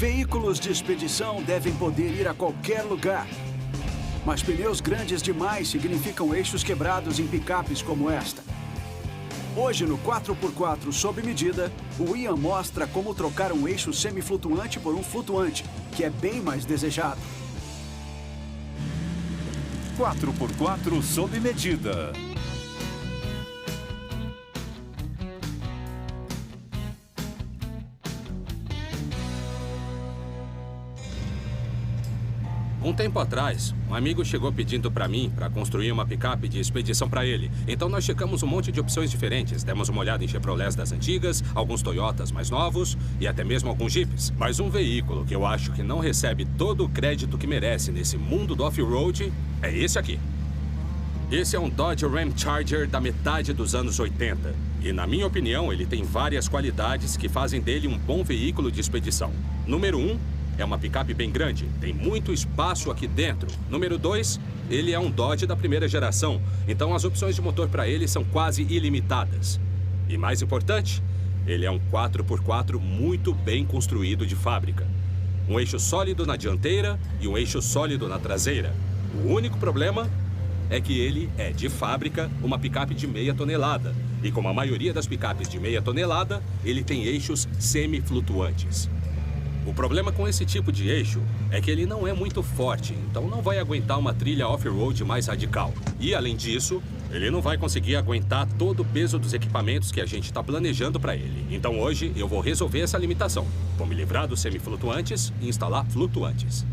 Veículos de expedição devem poder ir a qualquer lugar. Mas pneus grandes demais significam eixos quebrados em picapes como esta. Hoje, no 4x4 sob medida, o Ian mostra como trocar um eixo semiflutuante por um flutuante, que é bem mais desejado. 4x4 sob medida. Um tempo atrás, um amigo chegou pedindo para mim para construir uma picape de expedição para ele. Então nós checamos um monte de opções diferentes. Demos uma olhada em Chevrolets das antigas, alguns Toyotas mais novos e até mesmo alguns Jeeps. Mas um veículo que eu acho que não recebe todo o crédito que merece nesse mundo do off-road é esse aqui. Esse é um Dodge Ram Charger da metade dos anos 80. E, na minha opinião, ele tem várias qualidades que fazem dele um bom veículo de expedição. Número 1, é uma picape bem grande, tem muito espaço aqui dentro. Número 2, ele é um Dodge da primeira geração, então as opções de motor para ele são quase ilimitadas. E mais importante, ele é um 4x4 muito bem construído de fábrica. Um eixo sólido na dianteira e um eixo sólido na traseira. O único problema é que ele é, de fábrica, uma picape de meia tonelada. E como a maioria das picapes de meia tonelada, ele tem eixos semi-flutuantes. O problema com esse tipo de eixo é que ele não é muito forte, então não vai aguentar uma trilha off-road mais radical. E, além disso, ele não vai conseguir aguentar todo o peso dos equipamentos que a gente está planejando para ele. Então, hoje, eu vou resolver essa limitação. Vou me livrar dos semiflutuantes e instalar flutuantes.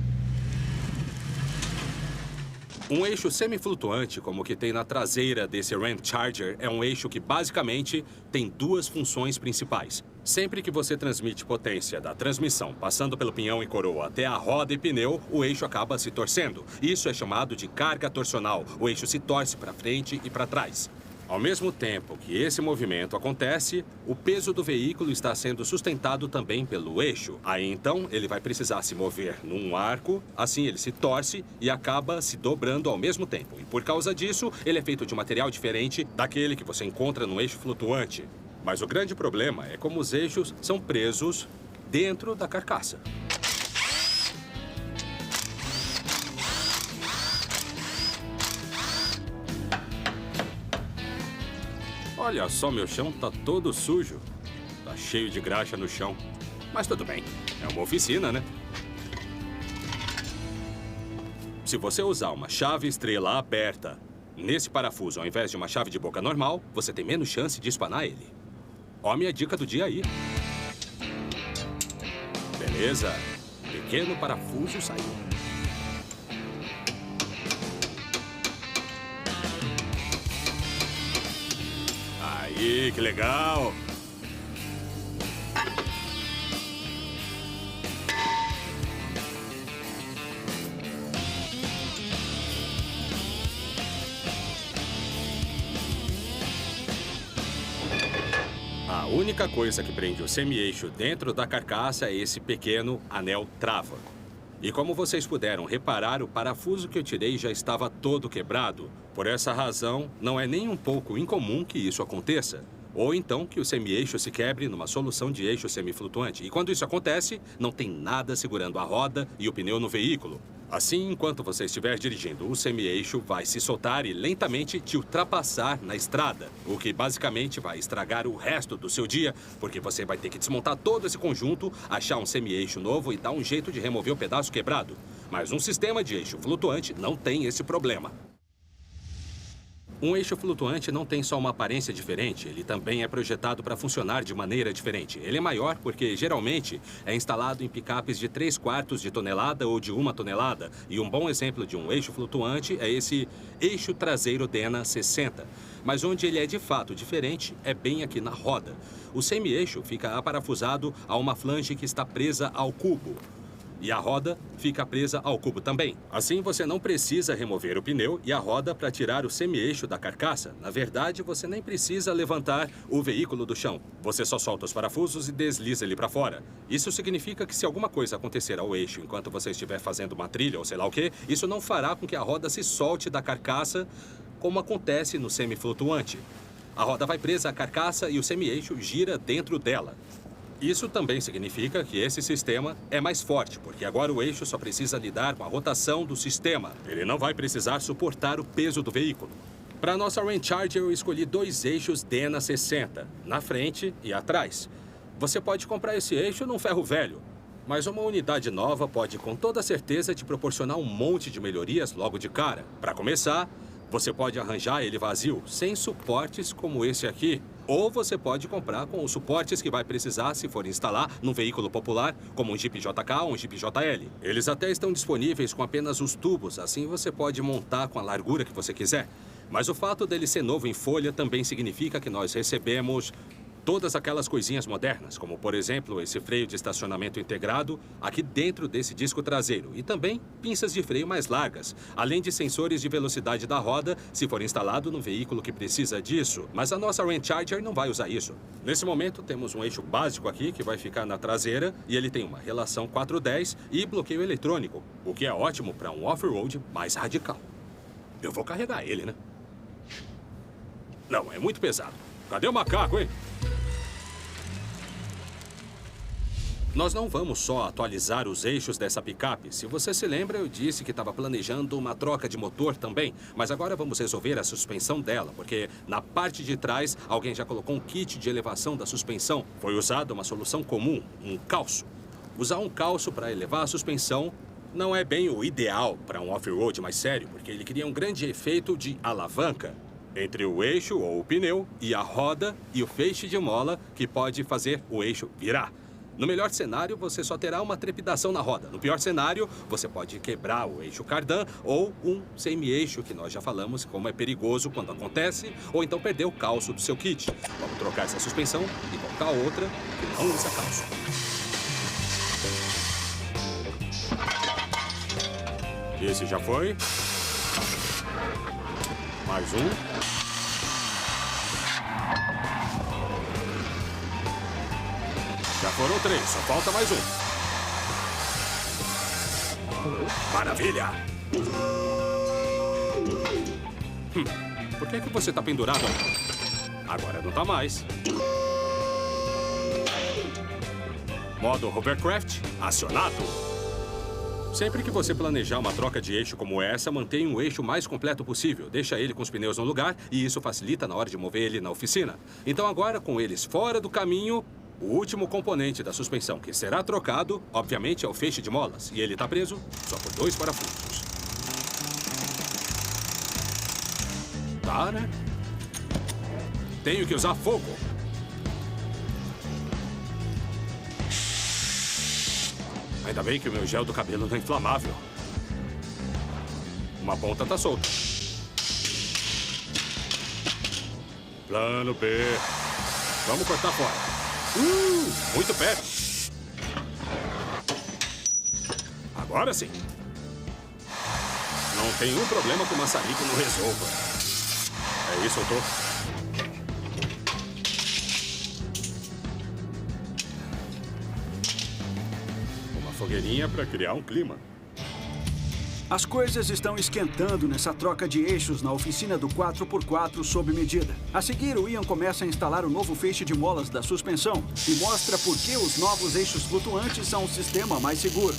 Um eixo semiflutuante, como o que tem na traseira desse Ram Charger, é um eixo que basicamente tem duas funções principais. Sempre que você transmite potência da transmissão passando pelo pinhão e coroa até a roda e pneu, o eixo acaba se torcendo. Isso é chamado de carga torcional. O eixo se torce para frente e para trás. Ao mesmo tempo que esse movimento acontece, o peso do veículo está sendo sustentado também pelo eixo. Aí, então, ele vai precisar se mover num arco, assim ele se torce e acaba se dobrando ao mesmo tempo. E por causa disso, ele é feito de um material diferente daquele que você encontra no eixo flutuante. Mas o grande problema é como os eixos são presos dentro da carcaça. Olha só, meu chão tá todo sujo. Tá cheio de graxa no chão. Mas tudo bem, é uma oficina, né? Se você usar uma chave estrela aberta nesse parafuso ao invés de uma chave de boca normal, você tem menos chance de espanar ele. Ó a minha dica do dia aí. Beleza. Pequeno parafuso saiu. Aí, que legal! A única coisa que prende o semi-eixo dentro da carcaça é esse pequeno anel trava. E como vocês puderam reparar, o parafuso que eu tirei já estava todo quebrado. Por essa razão, não é nem um pouco incomum que isso aconteça. Ou então que o semi-eixo se quebre numa solução de eixo semiflutuante. E quando isso acontece, não tem nada segurando a roda e o pneu no veículo. Assim, enquanto você estiver dirigindo, o semi-eixo vai se soltar e lentamente te ultrapassar na estrada. O que basicamente vai estragar o resto do seu dia, porque você vai ter que desmontar todo esse conjunto, achar um semi-eixo novo e dar um jeito de remover o pedaço quebrado. Mas um sistema de eixo flutuante não tem esse problema. Um eixo flutuante não tem só uma aparência diferente, ele também é projetado para funcionar de maneira diferente. Ele é maior porque, geralmente, é instalado em picapes de 3/4 de tonelada ou de 1 tonelada. E um bom exemplo de um eixo flutuante é esse eixo traseiro Dena 60. Mas onde ele é de fato diferente é bem aqui na roda. O semi-eixo fica aparafusado a uma flange que está presa ao cubo. E a roda fica presa ao cubo também. Assim, você não precisa remover o pneu e a roda para tirar o semi-eixo da carcaça. Na verdade, você nem precisa levantar o veículo do chão. Você só solta os parafusos e desliza ele para fora. Isso significa que se alguma coisa acontecer ao eixo enquanto você estiver fazendo uma trilha ou sei lá o quê, isso não fará com que a roda se solte da carcaça como acontece no semiflutuante. A roda vai presa à carcaça e o semi-eixo gira dentro dela. Isso também significa que esse sistema é mais forte, porque agora o eixo só precisa lidar com a rotação do sistema. Ele não vai precisar suportar o peso do veículo. Para a nossa Ram Charger, eu escolhi 2 eixos Dena 60, na frente e atrás. Você pode comprar esse eixo num ferro velho, mas uma unidade nova pode com toda certeza te proporcionar um monte de melhorias logo de cara. Para começar, você pode arranjar ele vazio, sem suportes como esse aqui. Ou você pode comprar com os suportes que vai precisar se for instalar num veículo popular, como um Jeep JK ou um Jeep JL. Eles até estão disponíveis com apenas os tubos, assim você pode montar com a largura que você quiser. Mas o fato dele ser novo em folha também significa que nós recebemos todas aquelas coisinhas modernas, como, por exemplo, esse freio de estacionamento integrado aqui dentro desse disco traseiro. E também pinças de freio mais largas, além de sensores de velocidade da roda, se for instalado no veículo que precisa disso. Mas a nossa Ram Charger não vai usar isso. Nesse momento, temos um eixo básico aqui, que vai ficar na traseira, e ele tem uma relação 410 e bloqueio eletrônico, o que é ótimo para um off-road mais radical. Eu vou carregar ele, né? Não, é muito pesado. Cadê o macaco, hein? Nós não vamos só atualizar os eixos dessa picape. Se você se lembra, eu disse que estava planejando uma troca de motor também. Mas agora vamos resolver a suspensão dela, porque na parte de trás alguém já colocou um kit de elevação da suspensão. Foi usada uma solução comum, um calço. Usar um calço para elevar a suspensão não é bem o ideal para um off-road mais sério, porque ele cria um grande efeito de alavanca entre o eixo ou o pneu e a roda e o feixe de mola, que pode fazer o eixo virar. No melhor cenário, você só terá uma trepidação na roda. No pior cenário, você pode quebrar o eixo cardan ou um semi-eixo, que nós já falamos como é perigoso quando acontece, ou então perder o calço do seu kit. Vamos trocar essa suspensão e colocar outra que não usa calço. Esse já foi. Mais um. Já foram 3, só falta mais um. Maravilha! Por que você tá pendurado aí? Agora não tá mais. Modo hovercraft acionado. Sempre que você planejar uma troca de eixo como essa, mantenha o eixo mais completo possível. Deixa ele com os pneus no lugar e isso facilita na hora de mover ele na oficina. Então agora, com eles fora do caminho, o último componente da suspensão que será trocado, obviamente, é o feixe de molas. E ele está preso só por 2 parafusos. Tá, né? Tenho que usar fogo. Ainda bem que o meu gel do cabelo não é inflamável. Uma ponta tá solta. Plano B. Vamos cortar fora. Muito perto. Agora sim. Não tem um problema que o maçarico não resolva. É isso, doutor. Uma fogueirinha para criar um clima. As coisas estão esquentando nessa troca de eixos na oficina do 4x4 sob medida. A seguir, o Ian começa a instalar o novo feixe de molas da suspensão e mostra por que os novos eixos flutuantes são um sistema mais seguro.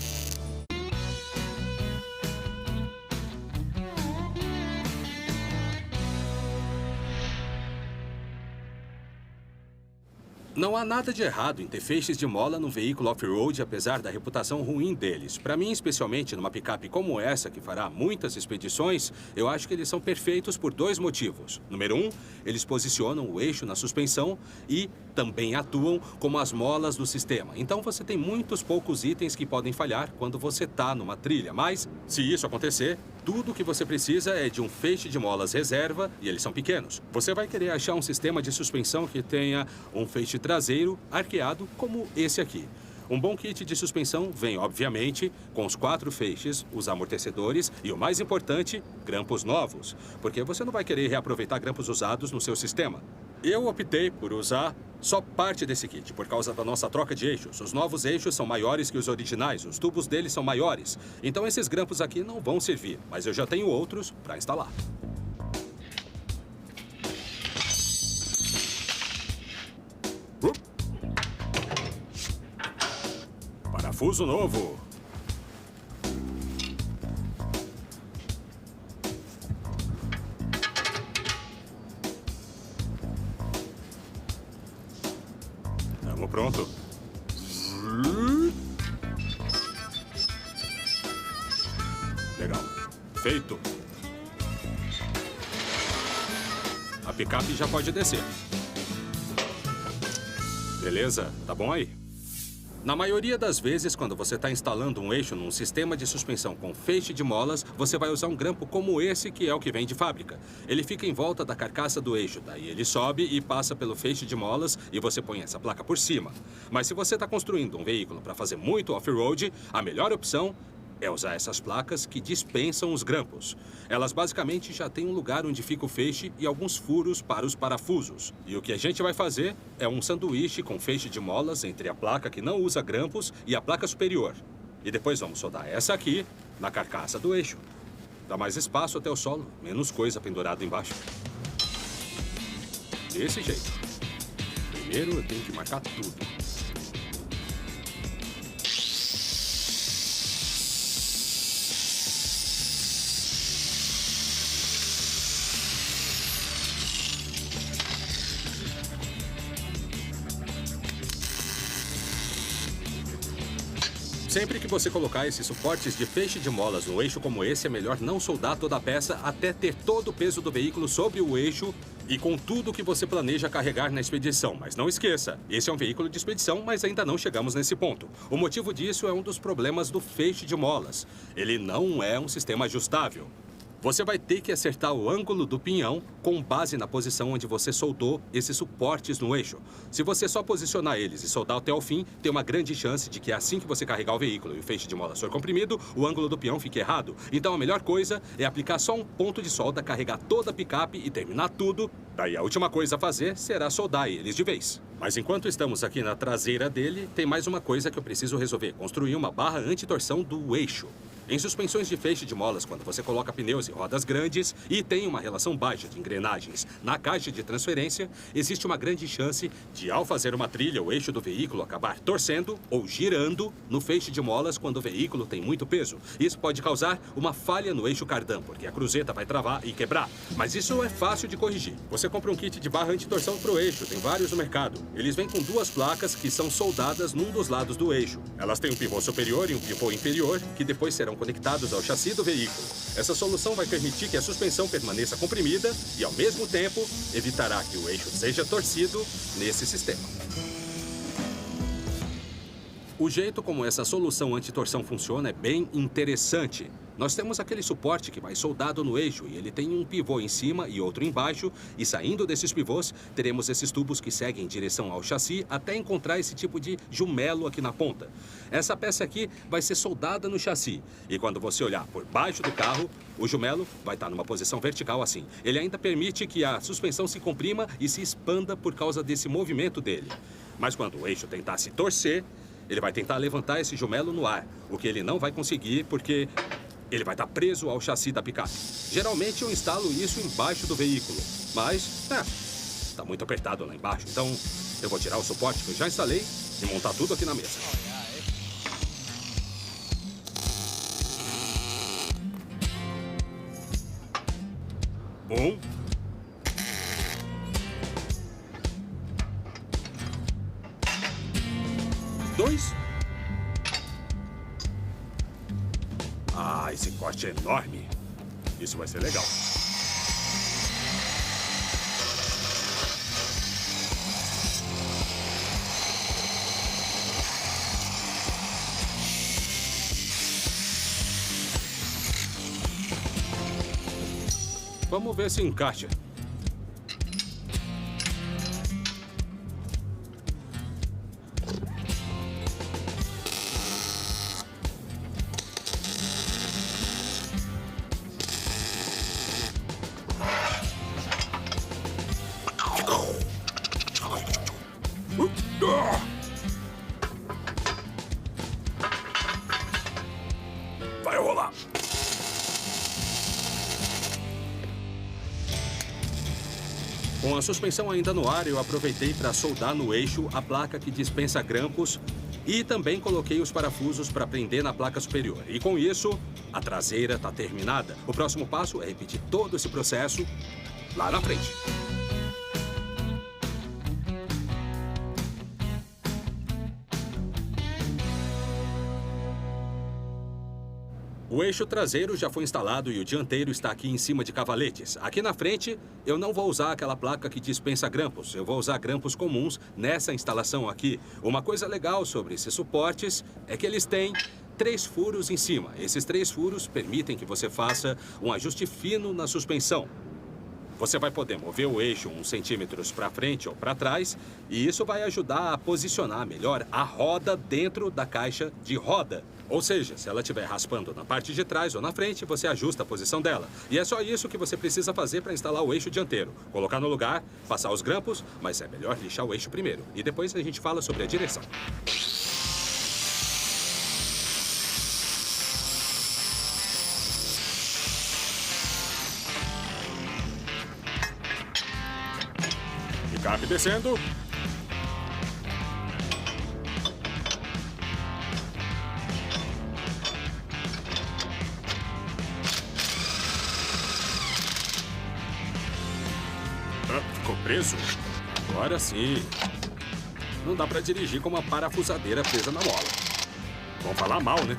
Não há nada de errado em ter feixes de mola num veículo off-road, apesar da reputação ruim deles. Para mim, especialmente numa picape como essa, que fará muitas expedições, eu acho que eles são perfeitos por 2 motivos. Número 1, eles posicionam o eixo na suspensão e também atuam como as molas do sistema. Então você tem muitos poucos itens que podem falhar quando você está numa trilha. Mas, se isso acontecer, tudo o que você precisa é de um feixe de molas reserva e eles são pequenos. Você vai querer achar um sistema de suspensão que tenha um feixe traseiro arqueado como esse aqui. Um bom kit de suspensão vem, obviamente, com os 4 feixes, os amortecedores e, o mais importante, grampos novos. Porque você não vai querer reaproveitar grampos usados no seu sistema. Eu optei por usar só parte desse kit, por causa da nossa troca de eixos. Os novos eixos são maiores que os originais, os tubos deles são maiores. Então esses grampos aqui não vão servir, mas eu já tenho outros para instalar. parafuso novo. Estamos pronto. Legal. Feito. A picape já pode descer. Beleza? Tá bom aí? Na maioria das vezes, quando você está instalando um eixo num sistema de suspensão com feixe de molas, você vai usar um grampo como esse, que é o que vem de fábrica. Ele fica em volta da carcaça do eixo, daí ele sobe e passa pelo feixe de molas e você põe essa placa por cima. Mas se você está construindo um veículo para fazer muito off-road, a melhor opção é usar essas placas que dispensam os grampos. Elas basicamente já têm um lugar onde fica o feixe e alguns furos para os parafusos. E o que a gente vai fazer é um sanduíche com feixe de molas entre a placa que não usa grampos e a placa superior. E depois vamos soldar essa aqui na carcaça do eixo. Dá mais espaço até o solo, menos coisa pendurada embaixo. Desse jeito. Primeiro eu tenho que marcar tudo. Sempre que você colocar esses suportes de feixe de molas no eixo como esse, é melhor não soldar toda a peça até ter todo o peso do veículo sobre o eixo e com tudo que você planeja carregar na expedição. Mas não esqueça, esse é um veículo de expedição, mas ainda não chegamos nesse ponto. O motivo disso é um dos problemas do feixe de molas. Ele não é um sistema ajustável. Você vai ter que acertar o ângulo do pinhão com base na posição onde você soldou esses suportes no eixo. Se você só posicionar eles e soldar até o fim, tem uma grande chance de que assim que você carregar o veículo e o feixe de mola for comprimido, o ângulo do pinhão fique errado. Então a melhor coisa é aplicar só um ponto de solda, carregar toda a picape e terminar tudo. Daí a última coisa a fazer será soldar eles de vez. Mas enquanto estamos aqui na traseira dele, tem mais uma coisa que eu preciso resolver. Construir uma barra anti-torção do eixo. Em suspensões de feixe de molas, quando você coloca pneus e rodas grandes e tem uma relação baixa de engrenagens na caixa de transferência, existe uma grande chance de, ao fazer uma trilha, o eixo do veículo acabar torcendo ou girando no feixe de molas quando o veículo tem muito peso. Isso pode causar uma falha no eixo cardan, porque a cruzeta vai travar e quebrar. Mas isso é fácil de corrigir. Você compra um kit de barra anti-torção para o eixo, tem vários no mercado. Eles vêm com duas placas que são soldadas num dos lados do eixo. Elas têm um pivô superior e um pivô inferior, que depois serão conectados ao chassi do veículo. Essa solução vai permitir que a suspensão permaneça comprimida e, ao mesmo tempo, evitará que o eixo seja torcido nesse sistema. O jeito como essa solução anti-torção funciona é bem interessante. Nós temos aquele suporte que vai soldado no eixo e ele tem um pivô em cima e outro embaixo, e saindo desses pivôs, teremos esses tubos que seguem em direção ao chassi até encontrar esse tipo de jumelo aqui na ponta. Essa peça aqui vai ser soldada no chassi, e quando você olhar por baixo do carro, o jumelo vai estar numa posição vertical assim. Ele ainda permite que a suspensão se comprima e se expanda por causa desse movimento dele. Mas quando o eixo tentar se torcer, ele vai tentar levantar esse jumelo no ar, o que ele não vai conseguir porque ele vai estar preso ao chassi da picape. Geralmente eu instalo isso embaixo do veículo, mas está muito apertado lá embaixo, então eu vou tirar o suporte que eu já instalei e montar tudo aqui na mesa. Um. Dois. Ah, esse corte é enorme. Isso vai ser legal. Vamos ver se encaixa. Vai rolar. Com a suspensão ainda no ar, eu aproveitei para soldar no eixo a placa que dispensa grampos E também coloquei os parafusos para prender na placa superior. E com isso, a traseira está terminada. O próximo passo é repetir todo esse processo lá na frente. O eixo traseiro já foi instalado e o dianteiro está aqui em cima de cavaletes. Aqui na frente, eu não vou usar aquela placa que dispensa grampos. Eu vou usar grampos comuns nessa instalação aqui. Uma coisa legal sobre esses suportes é que eles têm 3 furos em cima. Esses 3 furos permitem que você faça um ajuste fino na suspensão. Você vai poder mover o eixo uns centímetros para frente ou para trás, e isso vai ajudar a posicionar melhor a roda dentro da caixa de roda. Ou seja, se ela estiver raspando na parte de trás ou na frente, você ajusta a posição dela. E é só isso que você precisa fazer para instalar o eixo dianteiro. Colocar no lugar, passar os grampos, mas é melhor lixar o eixo primeiro. E depois a gente fala sobre a direção. Picape descendo. Ficou preso? Agora sim. Não dá pra dirigir com uma parafusadeira presa na mola. Vão falar mal, né?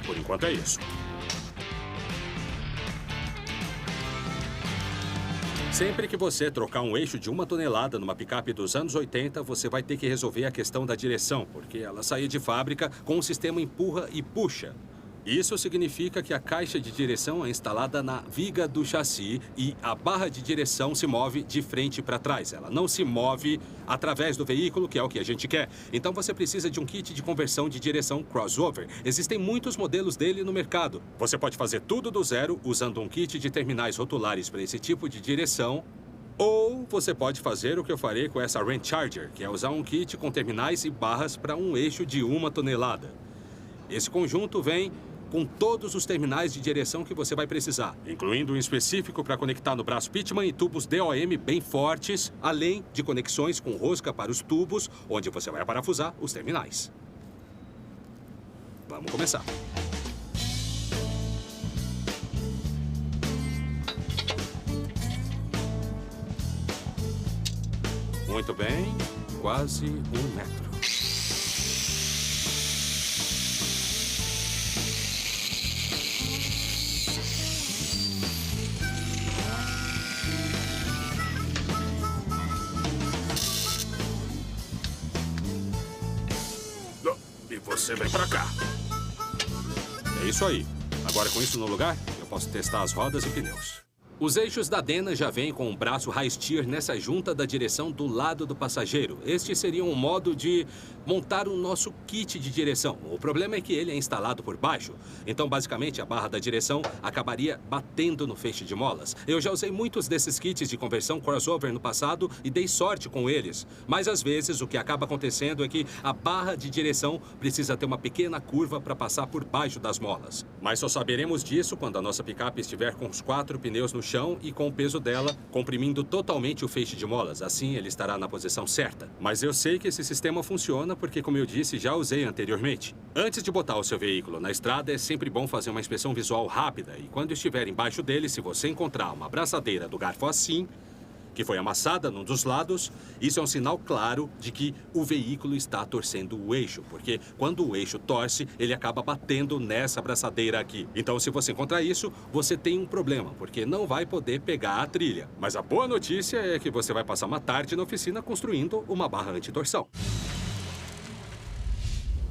Por enquanto é isso. Sempre que você trocar um eixo de 1 tonelada numa picape dos anos 80, você vai ter que resolver a questão da direção, porque ela saía de fábrica com um sistema empurra e puxa. Isso significa que a caixa de direção é instalada na viga do chassi e a barra de direção se move de frente para trás. Ela não se move através do veículo, que é o que a gente quer. Então você precisa de um kit de conversão de direção crossover. Existem muitos modelos dele no mercado. Você pode fazer tudo do zero usando um kit de terminais rotulares para esse tipo de direção. Ou você pode fazer o que eu farei com essa Range Charger, que é usar um kit com terminais e barras para um eixo de 1 tonelada. Esse conjunto vem com todos os terminais de direção que você vai precisar, incluindo um específico para conectar no braço Pitman e tubos DOM bem fortes, além de conexões com rosca para os tubos, onde você vai parafusar os terminais. Vamos começar. Muito bem, quase 1 metro. Você vem pra cá. É isso aí. Agora, com isso no lugar, eu posso testar as rodas e pneus. Os eixos da Dana já vêm com um braço high steer nessa junta da direção do lado do passageiro. Este seria um modo de montar o nosso kit de direção. O problema é que ele é instalado por baixo. Então, basicamente, a barra da direção acabaria batendo no feixe de molas. Eu já usei muitos desses kits de conversão crossover no passado e dei sorte com eles. Mas, às vezes, o que acaba acontecendo é que a barra de direção precisa ter uma pequena curva para passar por baixo das molas. Mas só saberemos disso quando a nossa picape estiver com os 4 pneus no chão e com o peso dela comprimindo totalmente o feixe de molas. Assim, ele estará na posição certa. Mas eu sei que esse sistema funciona porque, como eu disse, já usei anteriormente. Antes de botar o seu veículo na estrada, é sempre bom fazer uma inspeção visual rápida. E quando estiver embaixo dele, se você encontrar uma abraçadeira do garfo assim, que foi amassada num dos lados, isso é um sinal claro de que o veículo está torcendo o eixo, porque quando o eixo torce, ele acaba batendo nessa abraçadeira aqui. Então, se você encontrar isso, você tem um problema, porque não vai poder pegar a trilha. Mas a boa notícia é que você vai passar uma tarde na oficina construindo uma barra antitorção.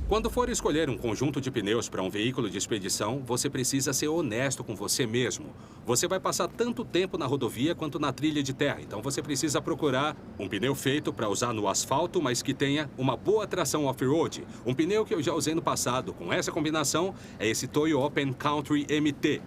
Quando for escolher um conjunto de pneus para um veículo de expedição, você precisa ser honesto com você mesmo. Você vai passar tanto tempo na rodovia quanto na trilha de terra, então você precisa procurar um pneu feito para usar no asfalto, mas que tenha uma boa tração off-road. Um pneu que eu já usei no passado com essa combinação é esse Toyo Open Country MT.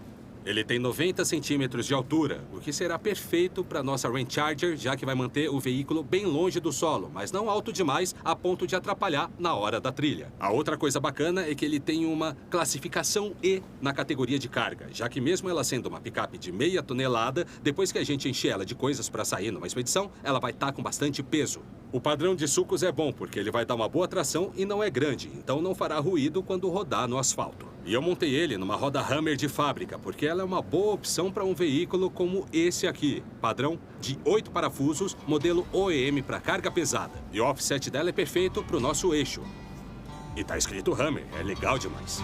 Ele tem 90 centímetros de altura, o que será perfeito para nossa Range Charger, já que vai manter o veículo bem longe do solo, mas não alto demais a ponto de atrapalhar na hora da trilha. A outra coisa bacana é que ele tem uma classificação E na categoria de carga, já que mesmo ela sendo uma picape de meia tonelada, depois que a gente encher ela de coisas para sair numa expedição, ela vai estar com bastante peso. O padrão de sulcos é bom, porque ele vai dar uma boa tração e não é grande, então não fará ruído quando rodar no asfalto. E eu montei ele numa roda Hammer de fábrica, porque ela é uma boa opção para um veículo como esse aqui. Padrão de 8 parafusos, modelo OEM para carga pesada. E o offset dela é perfeito para o nosso eixo. E tá escrito Hammer, é legal demais.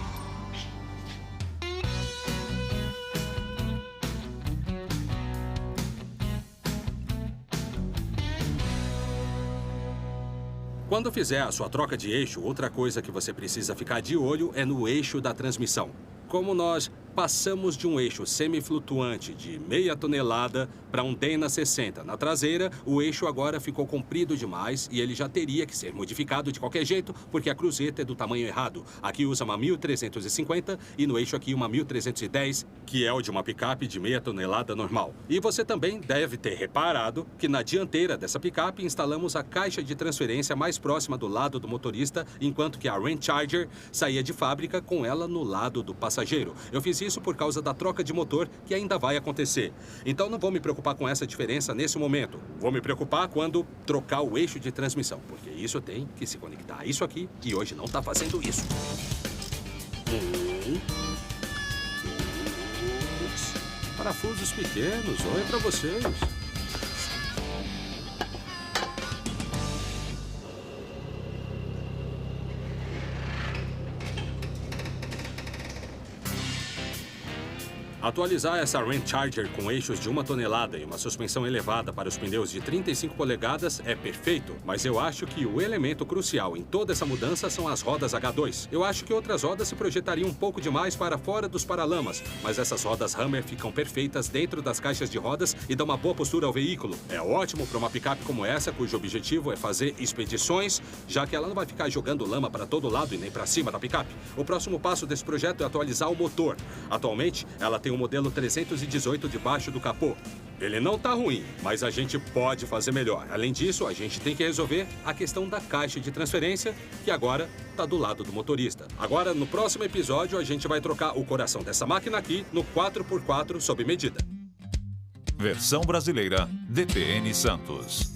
Quando fizer a sua troca de eixo, outra coisa que você precisa ficar de olho é no eixo da transmissão. Como nós passamos de um eixo semiflutuante de meia tonelada para um Dana 60 na traseira, o eixo agora ficou comprido demais e ele já teria que ser modificado de qualquer jeito, porque a cruzeta é do tamanho errado. Aqui usa uma 1350 e no eixo aqui uma 1310, que é o de uma picape de meia tonelada normal. E você também deve ter reparado que na dianteira dessa picape instalamos a caixa de transferência mais próxima do lado do motorista, enquanto que a Range Charger saía de fábrica com ela no lado do passageiro. Eu fiz isso por causa da troca de motor que ainda vai acontecer. Então não vou me preocupar com essa diferença nesse momento. Vou me preocupar quando trocar o eixo de transmissão, porque isso tem que se conectar a isso aqui e hoje não está fazendo isso. Parafusos pequenos, oi para vocês. Atualizar essa Range Charger com eixos de 1 tonelada e uma suspensão elevada para os pneus de 35 polegadas é perfeito, mas eu acho que o elemento crucial em toda essa mudança são as rodas H2. Eu acho que outras rodas se projetariam um pouco demais para fora dos paralamas, mas essas rodas Hammer ficam perfeitas dentro das caixas de rodas e dão uma boa postura ao veículo. É ótimo para uma picape como essa, cujo objetivo é fazer expedições, já que ela não vai ficar jogando lama para todo lado e nem para cima da picape. O próximo passo desse projeto é atualizar o motor. Atualmente, ela tem o modelo 318 debaixo do capô. Ele não tá ruim, mas a gente pode fazer melhor. Além disso, a gente tem que resolver a questão da caixa de transferência, que agora tá do lado do motorista. Agora, no próximo episódio, a gente vai trocar o coração dessa máquina aqui no 4x4 sob medida. Versão brasileira, DPN Santos.